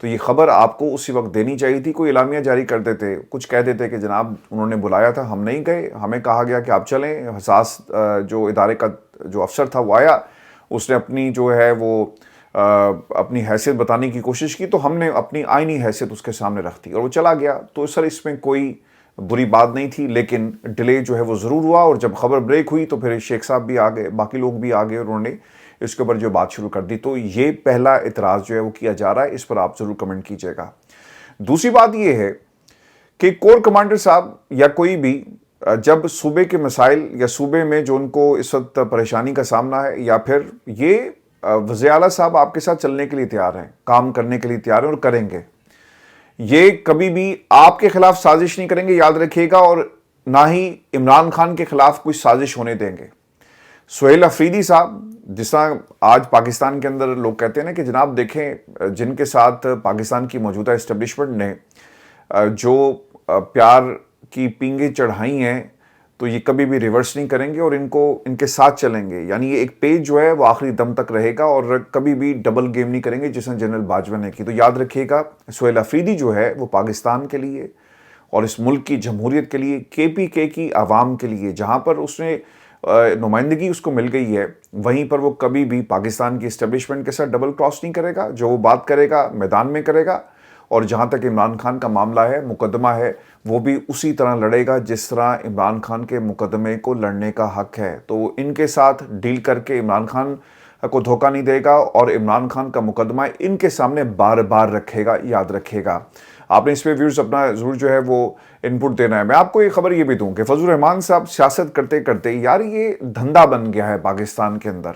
تو یہ خبر آپ کو اسی وقت دینی چاہیے تھی. کوئی اعلامیہ جاری کر دیتے, کچھ کہہ دیتے کہ جناب انہوں نے بلایا تھا, ہم نہیں گئے, ہمیں کہا گیا کہ آپ چلیں. حساس جو ادارے کا جو افسر تھا وہ آیا, اس نے اپنی جو ہے وہ اپنی حیثیت بتانے کی کوشش کی, تو ہم نے اپنی آئینی حیثیت اس کے سامنے رکھ دی اور وہ چلا گیا. تو سر اس میں کوئی بری بات نہیں تھی, لیکن ڈیلے جو ہے وہ ضرور ہوا. اور جب خبر بریک ہوئی تو پھر شیخ صاحب بھی آ گئے, باقی لوگ بھی آ گئے, اور انہوں نے اس کے اوپر جو بات شروع کر دی. تو یہ پہلا اعتراض جو ہے وہ کیا جا رہا ہے, اس پر آپ ضرور کمنٹ کیجئے گا. دوسری بات یہ ہے کہ کور کمانڈر صاحب یا کوئی بھی جب صوبے کے مسائل یا صوبے میں جو ان کو اس وقت پریشانی کا سامنا ہے, یا پھر یہ وزیر اعلیٰ صاحب آپ کے ساتھ چلنے کے لیے تیار ہیں, کام کرنے کے لیے تیار ہیں اور کریں گے, یہ کبھی بھی آپ کے خلاف سازش نہیں کریں گے, یاد رکھیے گا, اور نہ ہی عمران خان کے خلاف کوئی سازش ہونے دیں گے. سہیل افریدی صاحب, جس طرح آج پاکستان کے اندر لوگ کہتے ہیں نا کہ جناب دیکھیں جن کے ساتھ پاکستان کی موجودہ اسٹیبلشمنٹ نے جو پیار کی پینگیں چڑھائی ہیں, تو یہ کبھی بھی ریورس نہیں کریں گے اور ان کے ساتھ چلیں گے. یعنی یہ ایک پیج جو ہے وہ آخری دم تک رہے گا اور کبھی بھی ڈبل گیم نہیں کریں گے جس نے جنرل باجوہ نے کی. تو یاد رکھیے گا سہیل افریدی جو ہے وہ پاکستان کے لیے اور اس ملک کی جمہوریت کے لیے, کے پی کے کی عوام کے لیے, جہاں پر اس نے نمائندگی اس کو مل گئی ہے, وہیں پر وہ کبھی بھی پاکستان کی اسٹیبلشمنٹ کے ساتھ ڈبل کراس نہیں کرے گا. جو وہ بات کرے گا میدان میں کرے گا, اور جہاں تک عمران خان کا معاملہ ہے, مقدمہ ہے, وہ بھی اسی طرح لڑے گا جس طرح عمران خان کے مقدمے کو لڑنے کا حق ہے. تو ان کے ساتھ ڈیل کر کے عمران خان کو دھوکہ نہیں دے گا, اور عمران خان کا مقدمہ ان کے سامنے بار بار رکھے گا. یاد رکھے گا, آپ نے اس پہ ویورز اپنا ضرور جو ہے وہ انپٹ دینا ہے. میں آپ کو یہ خبر یہ بھی دوں کہ فضل الرحمان صاحب سیاست کرتے کرتے یار یہ دھندا بن گیا ہے پاکستان کے اندر.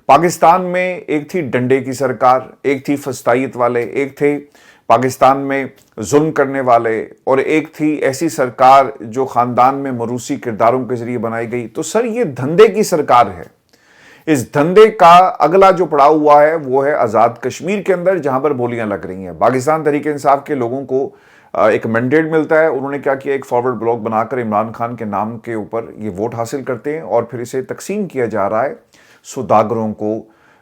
پاکستان میں ایک تھی ڈنڈے کی سرکار, ایک تھی فسطائیت والے, ایک تھے پاکستان میں ظلم کرنے والے, اور ایک تھی ایسی سرکار جو خاندان میں موروثی کرداروں کے ذریعے بنائی گئی. تو سر یہ دھندے کی سرکار ہے. اس دھندے کا اگلا جو پڑاؤ ہوا ہے وہ ہے آزاد کشمیر کے اندر, جہاں پر بولیاں لگ رہی ہیں. پاکستان تحریک انصاف کے لوگوں کو ایک مینڈیٹ ملتا ہے, انہوں نے کیا کیا, ایک فارورڈ بلاک بنا کر عمران خان کے نام کے اوپر یہ ووٹ حاصل کرتے ہیں, اور پھر اسے تقسیم کیا جا رہا ہے, سوداگروں کو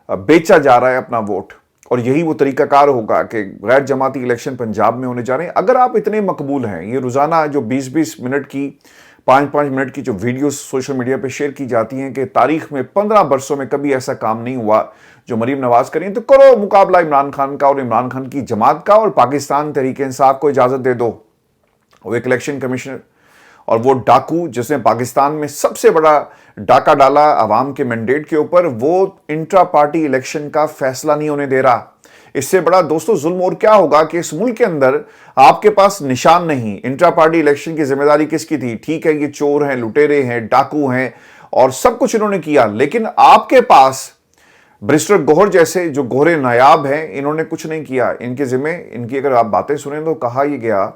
بیچا جا رہا ہے اپنا ووٹ. اور یہی وہ طریقہ کار ہوگا کہ غیر جماعتی الیکشن پنجاب میں ہونے جا رہے ہیں. اگر آپ اتنے مقبول ہیں, یہ روزانہ جو 20-20 منٹ کی 5-5 منٹ کی جو ویڈیوز سوشل میڈیا پہ شیئر کی جاتی ہیں کہ تاریخ میں 15 برسوں میں کبھی ایسا کام نہیں ہوا جو مریم نواز کریں, تو کرو مقابلہ عمران خان کا اور عمران خان کی جماعت کا, اور پاکستان تحریک انصاف کو اجازت دے دو. وہ ایک الیکشن کمیشنر اور وہ ڈاکو جس نے پاکستان میں سب سے بڑا ڈاکہ ڈالا عوام کے مینڈیٹ کے اوپر, وہ انٹرا پارٹی الیکشن کا فیصلہ نہیں ہونے دے رہا. اس سے بڑا دوستو ظلم اور کیا ہوگا کہ اس ملک کے اندر آپ کے پاس نشان نہیں. انٹرا پارٹی الیکشن کی ذمہ داری کس کی تھی؟ ٹھیک ہے یہ چور ہیں, لٹیرے ہیں, ڈاکو ہیں, اور سب کچھ انہوں نے کیا, لیکن آپ کے پاس برسٹر گوہر جیسے جو گوہرے نایاب ہیں, انہوں نے کچھ نہیں کیا. ان کے ذمہ, ان کی اگر آپ باتیں سنیں تو کہا یہ گیا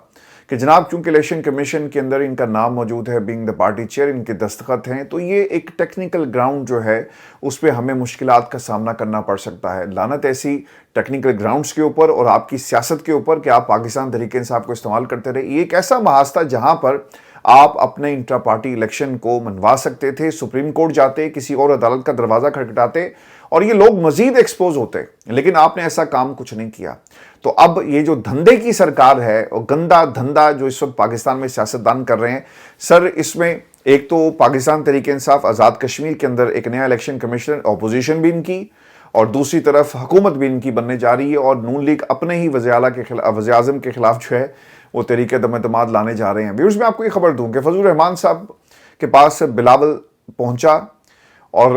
کہ جناب چونکہ الیکشن کمیشن کے اندر ان کا نام موجود ہے, بینگ دا پارٹی چیئر, ان کے دستخط ہیں, تو یہ ایک ٹیکنیکل گراؤنڈ جو ہے اس پہ ہمیں مشکلات کا سامنا کرنا پڑ سکتا ہے. لعنت ایسی ٹیکنیکل گراؤنڈز کے اوپر اور آپ کی سیاست کے اوپر کہ آپ پاکستان تحریک انصاف کو استعمال کرتے رہے. یہ ایک ایسا محاذ تھا جہاں پر آپ اپنے انٹرا پارٹی الیکشن کو منوا سکتے تھے, سپریم کورٹ جاتے, کسی اور عدالت کا دروازہ کھٹکھٹاتے اور یہ لوگ مزید ایکسپوز ہوتے, لیکن آپ نے ایسا کام کچھ نہیں کیا. تو اب یہ جو دھندے کی سرکار ہے اور گندا دھندا جو اس وقت پاکستان میں سیاستدان کر رہے ہیں, سر اس میں ایک تو پاکستان تحریک انصاف آزاد کشمیر کے اندر ایک نیا الیکشن کمیشنر, اپوزیشن بھی ان کی, اور دوسری طرف حکومت بھی ان کی بننے جا رہی ہے, اور نون لیگ اپنے ہی وزیر اعظم کے خلاف جو ہے وہ تحریک عدم اعتماد لانے جا رہے ہیں. ویورز میں آپ کو یہ خبر دوں کہ فضل الرحمان صاحب کے پاس بلاول پہنچا, اور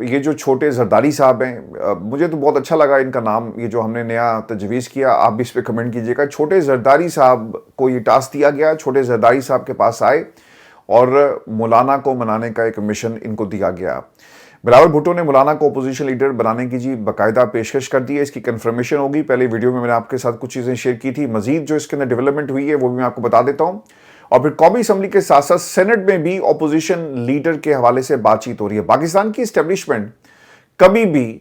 یہ جو چھوٹے زرداری صاحب ہیں, مجھے تو بہت اچھا لگا ان کا نام, یہ جو ہم نے نیا تجویز کیا, آپ بھی اس پہ کمنٹ کیجئے گا. چھوٹے زرداری صاحب کو یہ ٹاسک دیا گیا, چھوٹے زرداری صاحب کے پاس آئے اور مولانا کو منانے کا ایک مشن ان کو دیا گیا. بلاول بھٹو نے مولانا کو اپوزیشن لیڈر بنانے کی باقاعدہ پیشکش کر دی ہے, اس کی کنفرمیشن ہوگی. پہلے ویڈیو میں نے آپ کے ساتھ کچھ چیزیں شیئر کی تھی, مزید جو اس کے اندر ڈیولپمنٹ ہوئی ہے وہ بھی میں آپ کو بتا دیتا ہوں. اور پھر قومی اسمبلی کے ساتھ ساتھ سینٹ میں بھی اپوزیشن لیڈر کے حوالے سے بات چیت ہو رہی ہے. پاکستان کی اسٹیبلشمنٹ کبھی بھی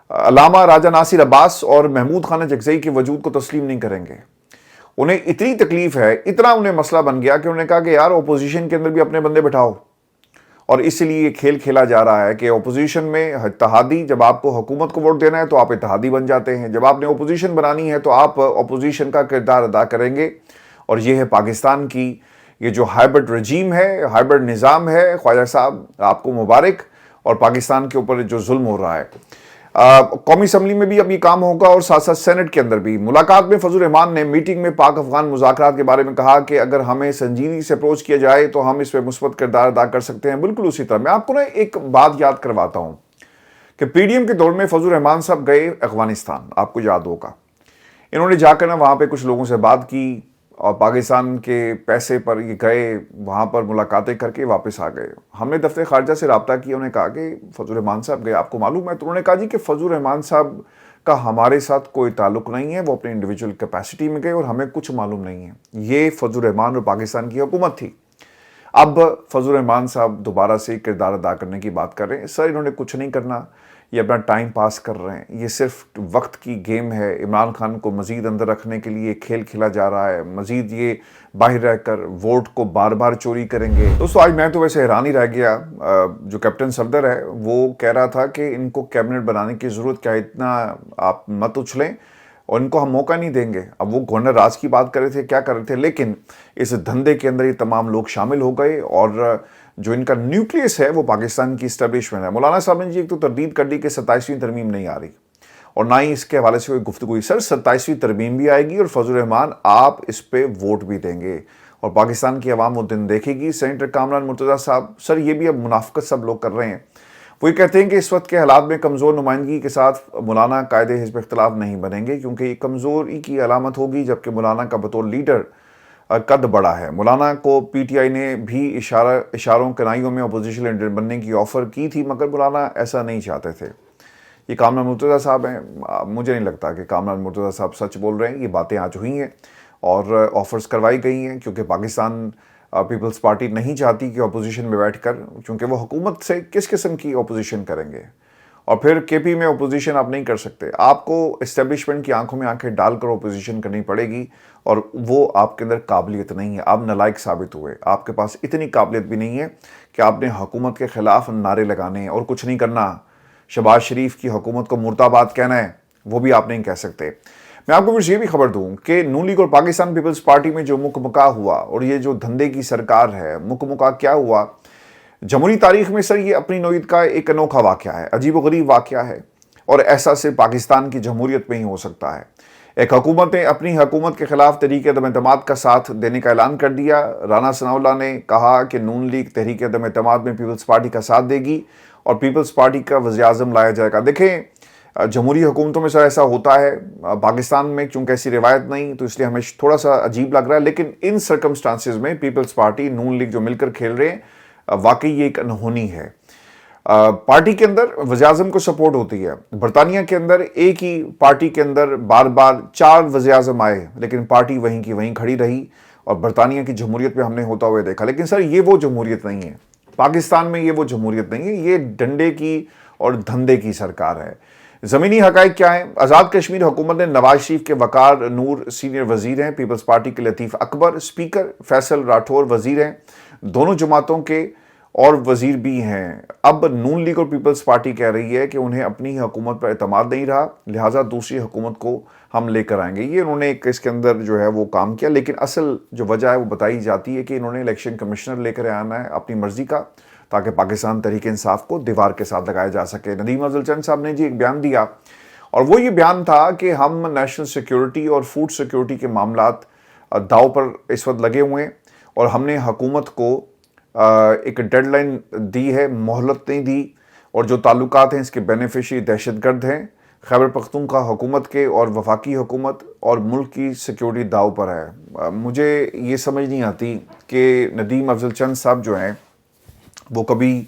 علامہ راجہ ناصر عباس اور محمود خانہ جگزئی کے وجود کو تسلیم نہیں کریں گے. انہیں اتنی تکلیف ہے, اتنا انہیں مسئلہ بن گیا کہ انہوں نے کہا کہ یار اپوزیشن کے اندر بھی اپنے بندے بٹھاؤ, اور اسی لیے یہ کھیل کھیلا جا رہا ہے کہ اپوزیشن میں اتحادی، جب آپ کو حکومت کو ووٹ دینا ہے تو آپ اتحادی بن جاتے ہیں، جب آپ نے اپوزیشن بنانی ہے تو آپ اپوزیشن کا کردار ادا کریں گے۔ اور یہ ہے پاکستان کی یہ جو ہائبرڈ رجیم ہے، ہائبرڈ نظام ہے، خواجہ صاحب آپ کو مبارک، اور پاکستان کے اوپر جو ظلم ہو رہا ہے۔ قومی اسمبلی میں بھی اب یہ کام ہوگا اور ساتھ ساتھ سینٹ کے اندر بھی۔ ملاقات میں فضل الرحمان نے میٹنگ میں پاک افغان مذاکرات کے بارے میں کہا کہ اگر ہمیں سنجیدگی سے اپروچ کیا جائے تو ہم اس پہ مثبت کردار ادا کر سکتے ہیں۔ بالکل اسی طرح میں آپ کو نا ایک بات یاد کرواتا ہوں کہ پی ڈی ایم کے دور میں فضل الرحمان صاحب گئے افغانستان، آپ کو یاد ہوگا، انہوں نے جا کر نا وہاں پہ کچھ لوگوں سے بات کی اور پاکستان کے پیسے پر یہ گئے، وہاں پر ملاقاتیں کر کے واپس آ گئے۔ ہم نے دفتر خارجہ سے رابطہ کیا، انہوں نے کہا کہ فضل الرحمان صاحب گئے، آپ کو معلوم ہے؟ تو انہوں نے کہا جی کہ فضل الرحمان صاحب کا ہمارے ساتھ کوئی تعلق نہیں ہے، وہ اپنے انڈیویجول کیپیسٹی میں گئے اور ہمیں کچھ معلوم نہیں ہے۔ یہ فضل الرحمان اور پاکستان کی حکومت تھی۔ اب فضل الرحمان صاحب دوبارہ سے کردار ادا کرنے کی بات کر رہے ہیں۔ سر انہوں نے کچھ نہیں کرنا، یہ اپنا ٹائم پاس کر رہے ہیں، یہ صرف وقت کی گیم ہے۔ عمران خان کو مزید اندر رکھنے کے لیے کھیل کھیلا جا رہا ہے، مزید یہ باہر رہ کر ووٹ کو بار بار چوری کریں گے۔ دوستو آج میں تو ویسے حیران ہی رہ گیا، جو کیپٹن صفدر ہے وہ کہہ رہا تھا کہ ان کو کیبنٹ بنانے کی ضرورت کیا ہے، اتنا آپ مت اچھلیں اور ان کو ہم موقع نہیں دیں گے۔ اب وہ گورنر راج کی بات کر رہے تھے، کیا کر رہے تھے، لیکن اس دھندے کے اندر یہ تمام لوگ شامل ہو گئے اور جو ان کا نیوکلیس ہے وہ پاکستان کی اسٹیبلشمنٹ ہے۔ مولانا صاحب نے جی ایک تو تردید کر دی کہ 27ویں ترمیم نہیں آ رہی اور نہ ہی اس کے حوالے سے کوئی گفتگو ہوئی۔ سر 27ویں ترمیم بھی آئے گی اور فضل الرحمان آپ اس پہ ووٹ بھی دیں گے اور پاکستان کی عوام وہ دن دیکھے گی۔ سینیٹر کامران مرتضیٰ صاحب، سر یہ بھی اب منافقت سب لوگ کر رہے ہیں، وہ یہ کہتے ہیں کہ اس وقت کے حالات میں کمزور نمائندگی کے ساتھ مولانا قائد حزب اختلاف نہیں بنیں گے کیونکہ یہ کمزوری کی علامت ہوگی، جبکہ مولانا کا بطور لیڈر قد بڑا ہے۔ مولانا کو پی ٹی آئی نے بھی اشاروں کنائیوں میں اپوزیشن لیڈر بننے کی آفر کی تھی، مگر مولانا ایسا نہیں چاہتے تھے۔ یہ کامران مرتضیٰ صاحب ہیں، مجھے نہیں لگتا کہ کامران مرتضیٰ صاحب سچ بول رہے ہیں، یہ باتیں آج ہوئی ہیں اور آفرز کروائی گئی ہیں کیونکہ پاکستان پیپلز پارٹی نہیں چاہتی کہ اپوزیشن میں بیٹھ کر، کیونکہ وہ حکومت سے کس قسم کی اپوزیشن کریں گے، اور پھر کے پی میں اپوزیشن آپ نہیں کر سکتے، آپ کو اسٹیبلشمنٹ کی آنکھوں میں آنکھیں ڈال کر اپوزیشن کرنی پڑے گی اور وہ آپ کے اندر قابلیت نہیں ہے، آپ نالائق ثابت ہوئے، آپ کے پاس اتنی قابلیت بھی نہیں ہے کہ آپ نے حکومت کے خلاف نعرے لگانے ہیں اور کچھ نہیں کرنا، شہباز شریف کی حکومت کو مردہ کہنا ہے وہ بھی آپ نہیں کہہ سکتے۔ میں آپ کو پھر یہ بھی خبر دوں کہ نون لیگ اور پاکستان پیپلز پارٹی میں جو مکمکا ہوا اور یہ جو دھندے کی سرکار ہے، مکمکا کیا ہوا جمہوری تاریخ میں؟ سر یہ اپنی نوعیت کا ایک انوکھا واقعہ ہے، عجیب و غریب واقعہ ہے اور ایسا صرف پاکستان کی جمہوریت میں ہی ہو سکتا ہے۔ ایک حکومت نے اپنی حکومت کے خلاف تحریک عدم اعتماد کا ساتھ دینے کا اعلان کر دیا۔ رانا ثناء اللہ نے کہا کہ نون لیگ تحریک عدم اعتماد میں پیپلز پارٹی کا ساتھ دے گی اور پیپلز پارٹی کا وزیر اعظم لایا جائے گا۔ دیکھیں جمہوری حکومتوں میں سر ایسا ہوتا ہے، پاکستان میں چونکہ ایسی روایت نہیں تو اس لیے ہمیں تھوڑا سا عجیب لگ رہا ہے، لیکن ان سرکمسٹانسز میں پیپلز پارٹی نون لیگ جو مل کر کھیل رہے ہیں، واقعی یہ ایک انہونی ہے۔ پارٹی کے اندر وزیر اعظم کو سپورٹ ہوتی ہے، برطانیہ کے اندر ایک ہی پارٹی کے اندر بار بار 4 وزیر اعظم آئے لیکن پارٹی وہیں کی وہیں کھڑی رہی اور برطانیہ کی جمہوریت میں ہم نے ہوتا ہوا دیکھا۔ لیکن سر یہ وہ جمہوریت نہیں ہے، پاکستان میں یہ وہ جمہوریت نہیں ہے، یہ ڈنڈے کی اور دھندے کی سرکار ہے۔ زمینی حقائق کیا ہیں؟ آزاد کشمیر حکومت نے نواز شریف کے وقار نور سینئر وزیر ہیں، پیپلز پارٹی کے لطیف اکبر اسپیکر، فیصل راٹھور وزیر ہیں، دونوں جماعتوں کے اور وزیر بھی ہیں۔ اب نون لیگ اور پیپلز پارٹی کہہ رہی ہے کہ انہیں اپنی حکومت پر اعتماد نہیں رہا، لہٰذا دوسری حکومت کو ہم لے کر آئیں گے۔ یہ انہوں نے اس کے اندر جو ہے وہ کام کیا، لیکن اصل جو وجہ ہے وہ بتائی جاتی ہے کہ انہوں نے الیکشن کمشنر لے کر آنا ہے اپنی مرضی کا، تاکہ پاکستان تحریک انصاف کو دیوار کے ساتھ لگایا جا سکے۔ ندیم افضل چند صاحب نے جی ایک بیان دیا اور وہ یہ بیان تھا کہ ہم نیشنل سیکیورٹی اور فوڈ سیکیورٹی کے معاملات داؤ پر اس وقت لگے ہوئے ہیں اور ہم نے حکومت کو ایک ڈیڈ لائن دی ہے، مہلت نہیں دی، اور جو تعلقات ہیں اس کے بینیفیشری دہشت گرد ہیں، خیبر پختونخوا حکومت کے اور وفاقی حکومت اور ملک کی سیکیورٹی داؤ پر ہے۔ مجھے یہ سمجھ نہیں آتی کہ ندیم افضل چند صاحب جو ہیں وہ کبھی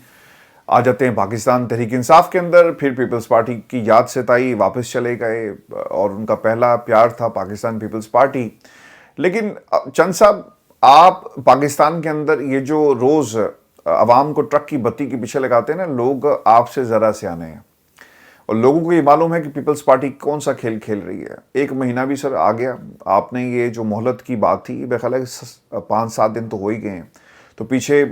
آ جاتے ہیں پاکستان تحریک انصاف کے اندر، پھر پیپلز پارٹی کی یاد ستائی واپس چلے گئے اور ان کا پہلا پیار تھا پاکستان پیپلز پارٹی۔ لیکن چند صاحب آپ پاکستان کے اندر یہ جو روز عوام کو ٹرک کی بتی کے پیچھے لگاتے ہیں نا، لوگ آپ سے ذرا سیانے ہیں اور لوگوں کو یہ معلوم ہے کہ پیپلز پارٹی کون سا کھیل کھیل رہی ہے۔ ایک مہینہ بھی سر آ گیا، آپ نے یہ جو مہلت کی بات تھی میرے خیال ہے 5-7 دن تو ہو ہی گئے ہیں، تو پیچھے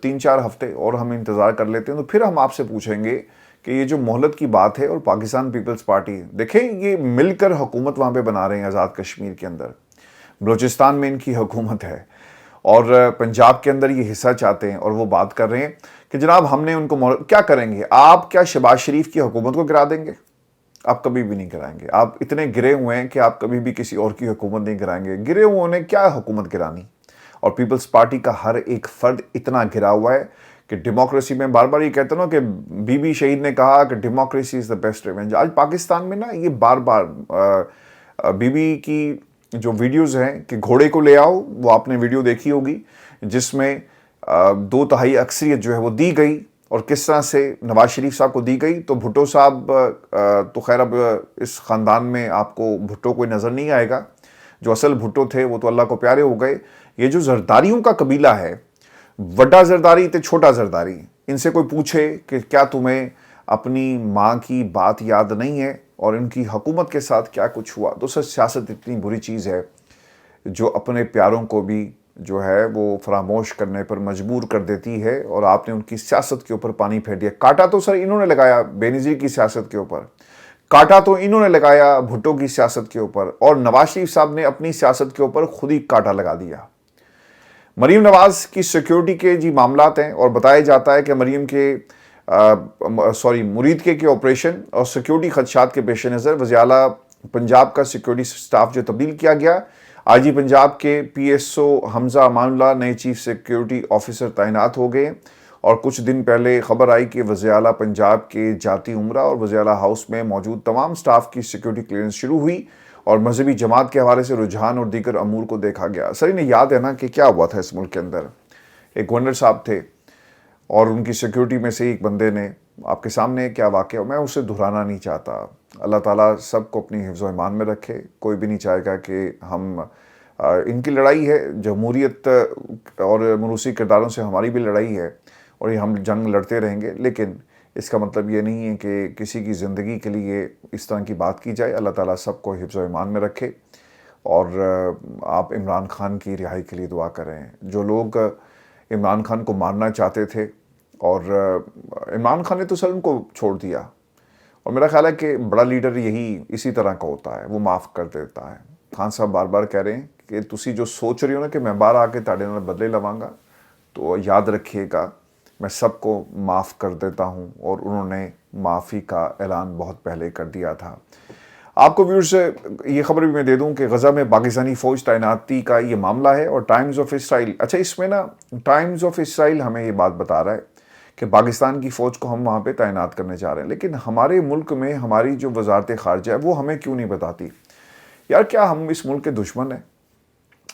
3-4 ہفتے اور ہم انتظار کر لیتے ہیں، تو پھر ہم آپ سے پوچھیں گے کہ یہ جو مہلت کی بات ہے اور پاکستان پیپلز پارٹی، دیکھیں یہ مل کر حکومت وہاں پہ بنا رہے ہیں آزاد کشمیر کے اندر، بلوچستان میں ان کی حکومت ہے، اور پنجاب کے اندر یہ حصہ چاہتے ہیں، اور وہ بات کر رہے ہیں کہ جناب ہم نے ان کو کیا کریں گے؟ آپ کیا شہباز شریف کی حکومت کو گرا دیں گے؟ آپ کبھی بھی نہیں گرائیں گے. آپ اتنے گرے ہوئے ہیں کہ آپ کبھی بھی کسی اور کی حکومت نہیں گرائیں گے. گرے ہوئے نے کیا حکومت گرانی؟ اور پیپلز پارٹی کا ہر ایک فرد اتنا گرا ہوا ہے کہ ڈیموکریسی میں بار بار یہ کہتے ہیں نا کہ بی بی شہید نے کہا کہ democracy is the best revenge. آج پاکستان میں نا یہ بار بار بی بی کی جو ویڈیوز ہیں کہ گھوڑے کو لے آؤ، وہ آپ نے ویڈیو دیکھی ہوگی جس میں 2/3 اکثریت جو ہے وہ دی گئی، اور کس طرح سے نواز شریف صاحب کو دی گئی. تو بھٹو صاحب تو خیر اب اس خاندان میں آپ کو بھٹو کوئی نظر نہیں آئے گا. جو اصل بھٹو تھے وہ تو اللہ کو پیارے ہو گئے. یہ جو زرداریوں کا قبیلہ ہے، وڈا زرداری تے چھوٹا زرداری، ان سے کوئی پوچھے کہ کیا تمہیں اپنی ماں کی بات یاد نہیں ہے اور ان کی حکومت کے ساتھ کیا کچھ ہوا؟ تو سر سیاست اتنی بری چیز ہے جو اپنے پیاروں کو بھی جو ہے وہ فراموش کرنے پر مجبور کر دیتی ہے، اور آپ نے ان کی سیاست کے اوپر پانی پھیر دیا. کاٹا تو سر انہوں نے لگایا بے نظیر کی سیاست کے اوپر، کاٹا تو انہوں نے لگایا بھٹو کی سیاست کے اوپر، اور نواز شریف صاحب نے اپنی سیاست کے اوپر خود ہی کاٹا لگا دیا. مریم نواز کی سیکیورٹی کے جی معاملات ہیں، اور بتایا جاتا ہے کہ مریم کے مرید کے آپریشن اور سیکیورٹی خدشات کے پیش نظر وزیر اعلیٰ پنجاب کا سیکیورٹی سٹاف جو تبدیل کیا گیا. آئی جی پنجاب کے پی ایس او حمزہ امان اللہ نئے چیف سیکیورٹی آفیسر تعینات ہو گئے. اور کچھ دن پہلے خبر آئی کہ وزیر اعلیٰ پنجاب کے جاتی عمرہ اور وزیر اعلیٰ ہاؤس میں موجود تمام سٹاف کی سیکیورٹی کلیئرنس شروع ہوئی، اور مذہبی جماعت کے حوالے سے رجحان اور دیگر امور کو دیکھا گیا. سر انہیں یاد ہے نا کہ کیا ہوا تھا اس ملک کے اندر؟ ایک گورنر صاحب تھے اور ان کی سیکیورٹی میں سے ایک بندے نے آپ کے سامنے کیا واقعہ، میں اسے دہرانا نہیں چاہتا. اللہ تعالیٰ سب کو اپنی حفظ و ایمان میں رکھے. کوئی بھی نہیں چاہے گا کہ ہم ان کی لڑائی ہے جمہوریت اور موروثی کرداروں سے، ہماری بھی لڑائی ہے اور یہ ہم جنگ لڑتے رہیں گے، لیکن اس کا مطلب یہ نہیں ہے کہ کسی کی زندگی کے لیے اس طرح کی بات کی جائے. اللہ تعالیٰ سب کو حفظ و ایمان میں رکھے. اور آپ عمران خان کی رہائی کے لیے دعا کریں. جو لوگ عمران خان کو مارنا چاہتے تھے، اور عمران خان نے تو سر ان کو چھوڑ دیا، اور میرا خیال ہے کہ بڑا لیڈر اسی طرح کا ہوتا ہے، وہ معاف کر دیتا ہے. خان صاحب بار بار کہہ رہے ہیں کہ تسی جو سوچ رہی ہو نا کہ میں باہر آ کے تاڑے نال بدلے لواں گا، تو یاد رکھیے گا میں سب کو معاف کر دیتا ہوں، اور انہوں نے معافی کا اعلان بہت پہلے کر دیا تھا. آپ کو ویورز یہ خبر بھی میں دے دوں کہ غزہ میں پاکستانی فوج تعیناتی کا یہ معاملہ ہے، اور ٹائمز آف اسرائیل، اچھا اس میں نا ٹائمز آف اسرائیل ہمیں یہ بات بتا رہا ہے کہ پاکستان کی فوج کو ہم وہاں پہ تعینات کرنے جا رہے ہیں، لیکن ہمارے ملک میں ہماری جو وزارت خارجہ ہے وہ ہمیں کیوں نہیں بتاتی؟ یار کیا ہم اس ملک کے دشمن ہیں؟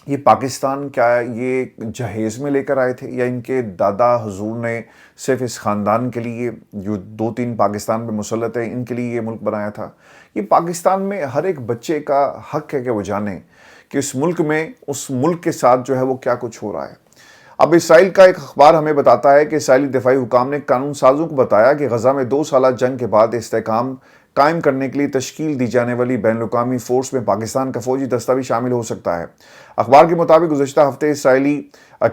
یہ پاکستان کیا یہ جہیز میں لے کر آئے تھے، یا ان کے دادا حضور نے صرف اس خاندان کے لیے جو 2-3 پاکستان میں مسلط ہیں ان کے لیے یہ ملک بنایا تھا؟ یہ پاکستان میں ہر ایک بچے کا حق ہے کہ وہ جانے کہ اس ملک میں اس ملک کے ساتھ جو ہے وہ کیا کچھ ہو رہا ہے. اب اسرائیل کا ایک اخبار ہمیں بتاتا ہے کہ اسرائیلی دفاعی حکام نے قانون سازوں کو بتایا کہ غزہ میں 2 سالہ جنگ کے بعد استحکام قائم کرنے کے لیے تشکیل دی جانے والی بین الاقوامی فورس میں پاکستان کا فوجی دستہ بھی شامل ہو سکتا ہے. اخبار کے مطابق گزشتہ ہفتے اسرائیلی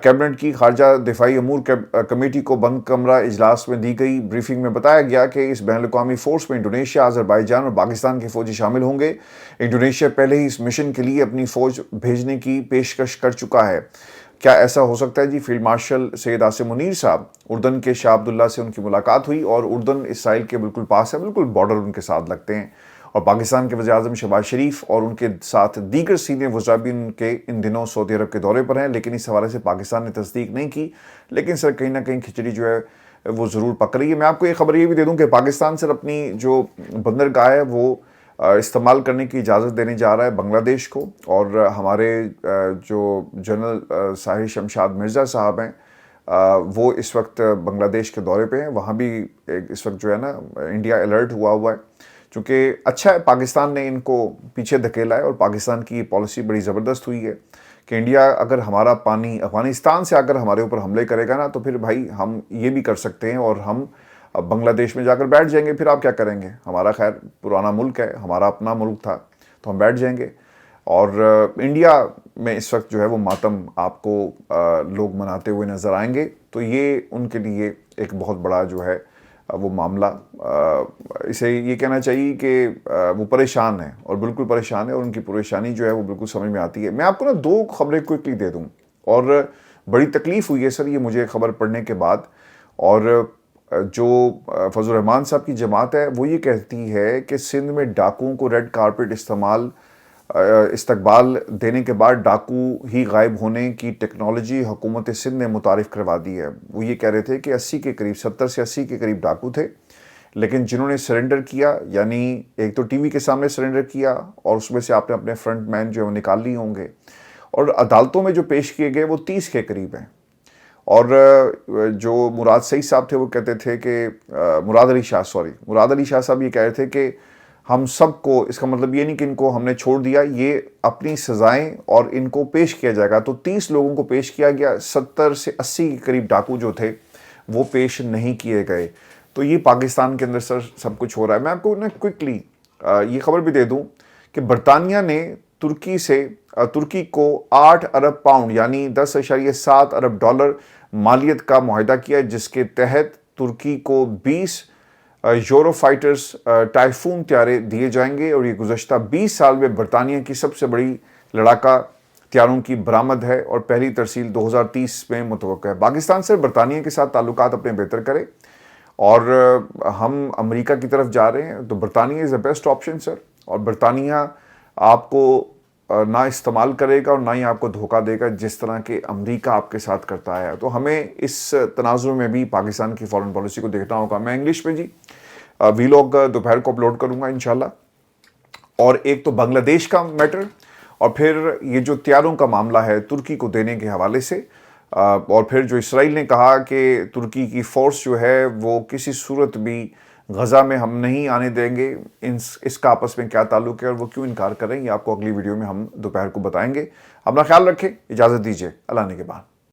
کیبنٹ کی خارجہ دفاعی امور کمیٹی کو بند کمرہ اجلاس میں دی گئی بریفنگ میں بتایا گیا کہ اس بین الاقوامی فورس میں انڈونیشیا، آذربائیجان اور پاکستان کے فوجی شامل ہوں گے. انڈونیشیا پہلے ہی اس مشن کے لیے اپنی فوج بھیجنے کی پیشکش کر چکا ہے. کیا ایسا ہو سکتا ہے جی؟ فیلڈ مارشل سید عاصم منیر صاحب، اردن کے شاہ عبداللہ سے ان کی ملاقات ہوئی، اور اردن اسرائیل کے بالکل پاس ہے، بالکل بارڈر ان کے ساتھ لگتے ہیں. اور پاکستان کے وزیر اعظم شہباز شریف اور ان کے ساتھ دیگر سینئر وزراء بھی ان دنوں سعودی عرب کے دورے پر ہیں، لیکن اس حوالے سے پاکستان نے تصدیق نہیں کی. لیکن سر کہیں نہ کہیں کھچڑی جو ہے وہ ضرور پک رہی ہے. میں آپ کو یہ خبر یہ بھی دے دوں کہ پاکستان سر اپنی جو بندرگاہ ہے وہ استعمال کرنے کی اجازت دینے جا رہا ہے بنگلہ دیش کو. اور ہمارے جو جنرل ساحر شمشاد مرزا صاحب ہیں وہ اس وقت بنگلہ دیش کے دورے پہ ہیں. وہاں بھی اس وقت جو ہے نا انڈیا الرٹ ہوا ہے، چونکہ اچھا ہے پاکستان نے ان کو پیچھے دھکیلا ہے، اور پاکستان کی پالیسی بڑی زبردست ہوئی ہے کہ انڈیا اگر ہمارا پانی افغانستان سے اگر ہمارے اوپر حملے کرے گا نا تو پھر بھائی ہم یہ بھی کر سکتے ہیں، اور ہم بنگلہ دیش میں جا کر بیٹھ جائیں گے. پھر آپ کیا کریں گے؟ ہمارا خیر پرانا ملک ہے، ہمارا اپنا ملک تھا، تو ہم بیٹھ جائیں گے. اور انڈیا میں اس وقت جو ہے وہ ماتم آپ کو لوگ مناتے ہوئے نظر آئیں گے، تو یہ ان کے لیے ایک بہت بڑا جو ہے وہ معاملہ، اسے یہ کہنا چاہیے کہ وہ پریشان ہیں اور بالکل پریشان ہے، اور ان کی پریشانی جو ہے وہ بالکل سمجھ میں آتی ہے۔ میں آپ کو نا 2 خبریں کوئکلی دے دوں، اور بڑی تکلیف ہوئی ہے سر یہ مجھے خبر پڑھنے کے بعد۔ اور جو فضل الرحمان صاحب کی جماعت ہے وہ یہ کہتی ہے کہ سندھ میں ڈاکوؤں کو ریڈ کارپٹ استقبال دینے کے بعد ڈاکو ہی غائب ہونے کی ٹیکنالوجی حکومت سندھ نے متعارف کروا دی ہے۔ وہ یہ کہہ رہے تھے کہ 80 کے قریب 70 سے 80 کے قریب ڈاکو تھے، لیکن جنہوں نے سرنڈر کیا، یعنی ایک تو ٹی وی کے سامنے سرنڈر کیا اور اس میں سے آپ نے اپنے فرنٹ مین جو ہے وہ نکال لیے ہوں گے، اور عدالتوں میں جو پیش کیے گئے وہ 30 کے قریب ہیں۔ اور جو مراد سعید صاحب تھے وہ کہتے تھے کہ مراد علی شاہ صاحب یہ کہہ رہے تھے کہ ہم سب کو، اس کا مطلب یہ نہیں کہ ان کو ہم نے چھوڑ دیا، یہ اپنی سزائیں اور ان کو پیش کیا جائے گا۔ تو 30 لوگوں کو پیش کیا گیا، 70 سے 80 کے قریب ڈاکو جو تھے وہ پیش نہیں کیے گئے۔ تو یہ پاکستان کے اندر سر سب کچھ ہو رہا ہے۔ میں آپ کو نا کوئکلی یہ خبر بھی دے دوں کہ برطانیہ نے ترکی کو 8 ارب پاؤنڈ یعنی 10.7 ارب ڈالر مالیت کا معاہدہ کیا، جس کے تحت ترکی کو 20 یورو فائٹرز ٹائفون طیارے دیے جائیں گے، اور یہ گزشتہ 20 سال میں برطانیہ کی سب سے بڑی لڑاکا طیاروں کی برآمد ہے، اور پہلی ترسیل 2030 میں متوقع ہے۔ پاکستان سے برطانیہ کے ساتھ تعلقات اپنے بہتر کرے، اور ہم امریکہ کی طرف جا رہے ہیں، تو برطانیہ از اے بیسٹ آپشن سر، اور برطانیہ آپ کو نہ استعمال کرے گا اور نہ ہی آپ کو دھوکہ دے گا جس طرح کہ امریکہ آپ کے ساتھ کرتا ہے۔ تو ہمیں اس تناظر میں بھی پاکستان کی فارن پالیسی کو دیکھنا ہوگا۔ میں انگلش میں ویلاگ دوپہر کو اپلوڈ کروں گا انشاءاللہ، اور ایک تو بنگلہ دیش کا میٹر، اور پھر یہ جو طیاروں کا معاملہ ہے ترکی کو دینے کے حوالے سے، اور پھر جو اسرائیل نے کہا کہ ترکی کی فورس جو ہے وہ کسی صورت بھی غزہ میں ہم نہیں آنے دیں گے، اس کا آپس میں کیا تعلق ہے اور وہ کیوں انکار کر رہے ہیں، یہ آپ کو اگلی ویڈیو میں ہم دوپہر کو بتائیں گے۔ اپنا خیال رکھیں، اجازت دیجیے، اللہ نے کے بعد۔